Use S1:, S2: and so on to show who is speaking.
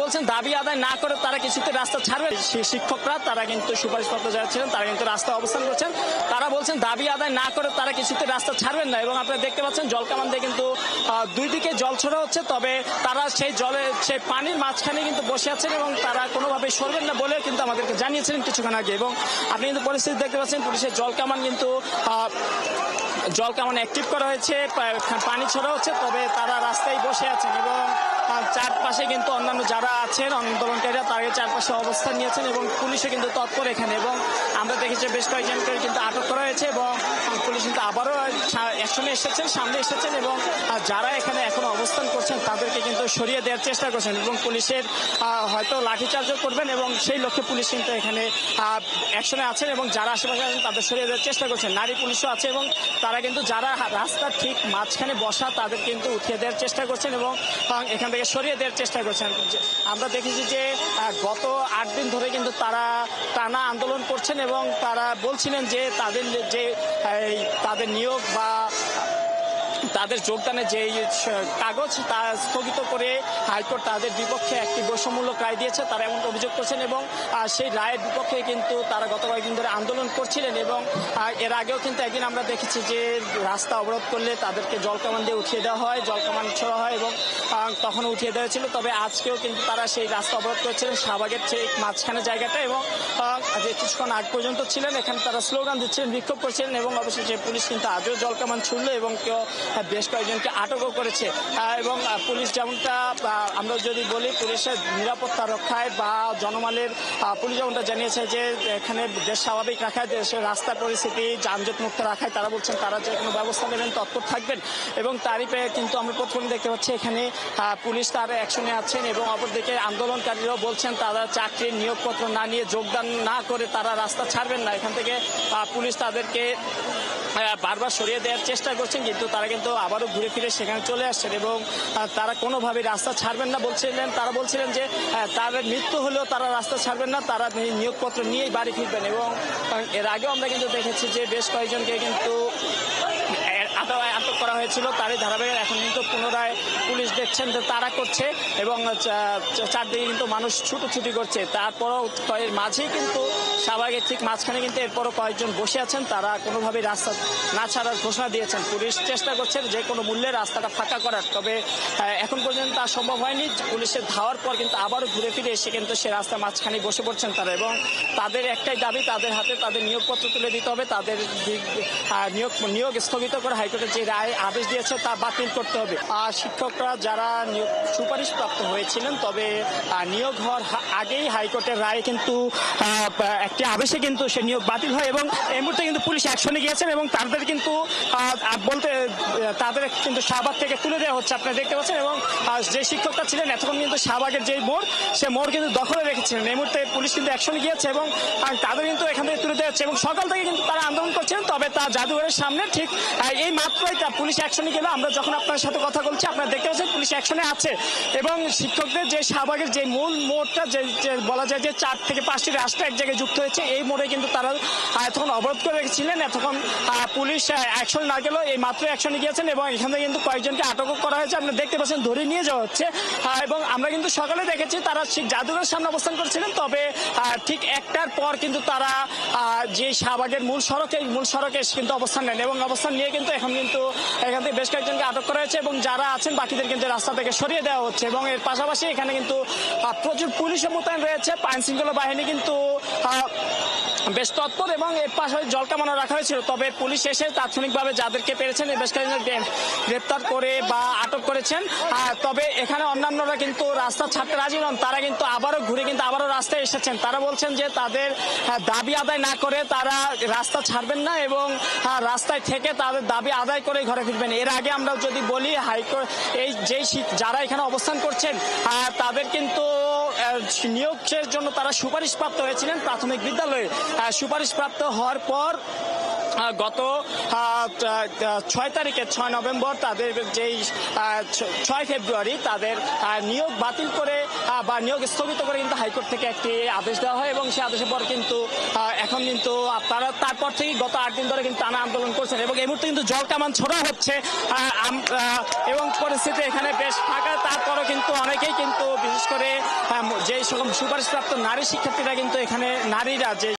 S1: বলছেন দাবি আদায় না করে তারা কিছুতে রাস্তা ছাড়বে। শিক্ষকরা তারা কিন্তু সুপারিশপত্র যারা ছিলেন তারা কিন্তু রাস্তা অবস্থান করছেন। তারা বলছেন দাবি আদায় না করে তারা কিছুতে রাস্তা ছাড়বেন না। এবং আপনারা দেখতে পাচ্ছেন জলকামান দিয়ে কিন্তু দুই দিকে জল ছড়া হচ্ছে, তবে তারা সেই পানির মাঝখানে কিন্তু বসে আছেন এবং তারা কোনোভাবে সরবেন না বলে কিন্তু আমাদেরকে জানিয়েছিলেন কিছুক্ষণ আগে। এবং আপনি কিন্তু পরিস্থিতি দেখতে পাচ্ছেন, পুলিশের জলকামান কিন্তু জলকামান অ্যাক্টিভ করা হয়েছে, পানি ছড়া হচ্ছে, তবে তারা রাস্তায় বসে আছেন এবং চারপাশে কিন্তু অন্যান্য যারা আছেন আন্দোলনকারীরা তারা চারপাশে অবস্থান নিয়েছেন এবং পুলিশও কিন্তু তৎপর এখানে। এবং আমরা দেখেছি বেশ কয়েকজনকে কিন্তু আটক করা হয়েছে এবং পুলিশ কিন্তু আবারও একসঙ্গে এসেছেন, সামনে এসেছেন এবং যারা এখানে এখন অবস্থান করছেন তাদেরকে কিন্তু সরিয়ে দেওয়ার চেষ্টা করছেন এবং পুলিশের হয়তো লাঠিচার্জও করবেন এবং সেই লক্ষ্যে পুলিশ কিন্তু এখানে একসঙ্গে আছেন এবং যারা আশেপাশে আছেন তাদের সরিয়ে দেওয়ার চেষ্টা করছেন। নারী পুলিশও আছে এবং তারা কিন্তু যারা রাস্তার ঠিক মাঝখানে বসা তাদের কিন্তু উঠিয়ে দেওয়ার চেষ্টা করছেন এবং এখান থেকে সরিয়ে দেওয়ার চেষ্টা করছেন। আমরা দেখেছি যে গত 8 দিন ধরে কিন্তু তারা টানা আন্দোলন করছেন এবং তারা বলছিলেন যে তাদের নিয়োগ বা তাদের যোগদানের যে কাগজ তা স্থগিত করে হাইকোর্ট তাদের বিপক্ষে একটি বৈষম্যমূলক রায় দিয়েছে, তারা এমন অভিযোগ করছেন এবং সেই রায়ের বিপক্ষে কিন্তু তারা গত কয়েকদিন ধরে আন্দোলন করছিলেন। এবং এর আগেও কিন্তু একদিন আমরা দেখেছি যে রাস্তা অবরোধ করলে তাদেরকে জলকামান দিয়ে উঠিয়ে দেওয়া হয়, জলকামান ছোড়া হয় এবং তখন উঠিয়ে দেওয়া ছিল। তবে আজকেও কিন্তু তারা সেই রাস্তা অবরোধ করেছিলেন শাহবাগের ঠিক মাঝখানে জায়গাটা এবং যে কিছুক্ষণ আগ পর্যন্ত ছিলেন এখানে তারা স্লোগান দিচ্ছিলেন, বিক্ষোভ করছিলেন এবং অবশেষে পুলিশ কিন্তু আজও জলকামান ছুড়লো এবং কেউ বেশ কয়েকজনকে আটকও করেছে। এবং পুলিশ যেমনটা আমরা যদি বলি পুলিশের নিরাপত্তা রক্ষায় বা জনমালের পুলিশ যেমনটা জানিয়েছে যে এখানে দেশ স্বাভাবিক রাখায়, দেশের রাস্তার পরিস্থিতি যানজট মুক্ত রাখায় তারা বলছেন তারা যে কোনো ব্যবস্থা নেবেন, তৎপর থাকবেন। এবং তারই কিন্তু আমরা প্রথমে দেখতে পাচ্ছি এখানে পুলিশ তার অ্যাকশনে আছেন এবং অপরদিকে আন্দোলনকারীরাও বলছেন তারা চাকরির নিয়োগপত্র না নিয়ে যোগদান না করে তারা রাস্তা ছাড়বেন না। এখান থেকে পুলিশ তাদেরকে বারবার সরিয়ে দেওয়ার চেষ্টা করছেন, কিন্তু তারা কিন্তু আবারও ঘুরে ফিরে সেখানে চলে আসছেন এবং তারা কোনোভাবেই রাস্তা ছাড়বেন না বলছিলেন। তারা বলছিলেন যে তাদের মৃত্যু হলেও তারা রাস্তা ছাড়বেন না, তারা নিয়োগপত্র নিয়েই বাড়ি ফিরবেন। এবং এর আগেও আমরা কিন্তু দেখেছি যে বেশ কয়েকজনকে কিন্তু আটক করা হয়েছিল, তারই ধারাবাহিক এখন কিন্তু পুনরায় পুলিশ দেখছেন যে তারা করছে এবং চারদিকে কিন্তু মানুষ ছুটোছুটি করছে। তারপরও এর মাঝেই কিন্তু শাহবাগের ঠিক মাঝখানে কিন্তু এরপরও কয়েকজন বসে আছেন, তারা কোনোভাবেই রাস্তা না ছাড়ার ঘোষণা দিয়েছেন। পুলিশ চেষ্টা করছেন যে কোনো মূল্যে রাস্তাটা ফাঁকা করার, তবে এখন পর্যন্ত তা সম্ভব হয়নি। পুলিশের ধাওয়ার পর কিন্তু আবারও ঘুরে ফিরে এসে কিন্তু সে রাস্তা মাঝখানে বসে পড়ছেন তারা এবং তাদের একটাই দাবি, তাদের হাতে তাদের নিয়োগপত্র তুলে দিতে হবে, তাদের নিয়োগ স্থগিত করে হাইকোর্টের যে রায় আদেশ দিয়েছে তা বাতিল করতে হবে। শিক্ষকরা যারা সুপারিশপ্রাপ্ত হয়েছিলেন তবে নিয়োগ হওয়ার আগেই হাইকোর্টের রায় কিন্তু একটি আদেশে কিন্তু সে নিয়োগ বাতিল হয় এবং এই মুহূর্তে কিন্তু পুলিশ অ্যাকশনে গিয়েছেন এবং তাদের কিন্তু তাদের কিন্তু শাহবাগ থেকে তুলে দেওয়া হচ্ছে আপনারা দেখতে পাচ্ছেন। এবং যে শিক্ষকরা ছিলেন এতক্ষণ কিন্তু শাহবাগের যে মোড় সে মোড় কিন্তু দখলে রেখেছিলেন, এই মুহূর্তে পুলিশ কিন্তু অ্যাকশনে গিয়েছে এবং তাদের কিন্তু এখান থেকে তুলে দেওয়া হচ্ছে এবং সকাল থেকে কিন্তু তারা আন্দোলন করছিলেন। তবে তার জাদুঘরের সামনে ঠিক এই মাত্রই পুলিশ অ্যাকশনে গেল। আমরা যখন আপনার সাথে কথা বলছি আপনারা দেখতে পাচ্ছেন পুলিশ অ্যাকশনে আছে এবং শিক্ষকদের যে শাহবাগের যে মূল মোড়টা যে বলা যায় যে 4 থেকে 5টি রাস্তা এক জায়গায় যুক্ত হয়েছে, এই মোড়ে কিন্তু তারা এতক্ষণ অবরোধ করে রেখেছিলেন। এতক্ষণ পুলিশ অ্যাকশন না গেলেও এই মাত্র অ্যাকশনে গিয়েছেন এবং এখানে কিন্তু কয়েকজনকে আটকও করা হয়েছে, আপনারা দেখতে পাচ্ছেন ধরে নিয়ে যাওয়া হচ্ছে। এবং আমরা কিন্তু সকালে দেখেছি তারা ঠিক জাদুঘরের সামনে অবস্থান করছিলেন, তবে ঠিক 1টার পর কিন্তু তারা যে শাহবাগের মূল সড়কে কিন্তু অবস্থান নেন এবং অবস্থান নিয়ে কিন্তু এখন কিন্তু এখান থেকে বেশ কয়েকজনকে আটক করা হয়েছে এবং যারা আছেন বাকিদের কিন্তু রাস্তা থেকে সরিয়ে দেওয়া হচ্ছে। এবং এর পাশাপাশি এখানে কিন্তু প্রচুর পুলিশও মোতায়েন রয়েছে, আইন শৃঙ্খলা বাহিনী কিন্তু বেশ তৎপর এবং এর পাশাপাশি জলকামানো রাখা হয়েছিল। তবে পুলিশ এসে তাৎক্ষণিকভাবে যাদেরকে পেরেছেন বেশ কয়েকজন গ্রেপ্তার করে বা আটক করেছেন। তবে এখানে অন্যান্যরা কিন্তু রাস্তা ছাড়তে রাজি নন, তারা কিন্তু আবারও ঘুরে কিন্তু আবারও রাস্তায় এসেছেন। তারা বলছেন যে তাদের দাবি আদায় না করে তারা রাস্তা ছাড়বেন না এবং রাস্তায় থেকে তাদের দাবি আদায় করে ঘরে ফিরবেন। এর আগে আমরা যদি বলি হাইকোর্ট যারা এখানে অবস্থান করছেন তাদের কিন্তু নিয়োগের জন্য তারা সুপারিশপ্রাপ্ত হয়েছিলেন প্রাথমিক বিদ্যালয়ে। সুপারিশপ্রাপ্ত হওয়ার পর গত 6 নভেম্বর তাদের যেই 6 ফেব্রুয়ারি তাদের নিয়োগ বাতিল করে বা নিয়োগ স্থগিত করে কিন্তু হাইকোর্ট থেকে একটি আদেশ দেওয়া হয় এবং সেই আদেশের পর কিন্তু এখন কিন্তু তারা তারপর থেকে গত 8 দিন ধরে কিন্তু টানা আন্দোলন করছেন এবং এই মুহূর্তে কিন্তু জল কামান ছোড়া হচ্ছে এবং পরিস্থিতি এখানে বেশ ফাঁকা। তারপরও কিন্তু অনেকেই কিন্তু বিশেষ করে যে সকল সুপারিশপ্রাপ্ত নারী শিক্ষার্থীরা কিন্তু এখানে নারীরা যে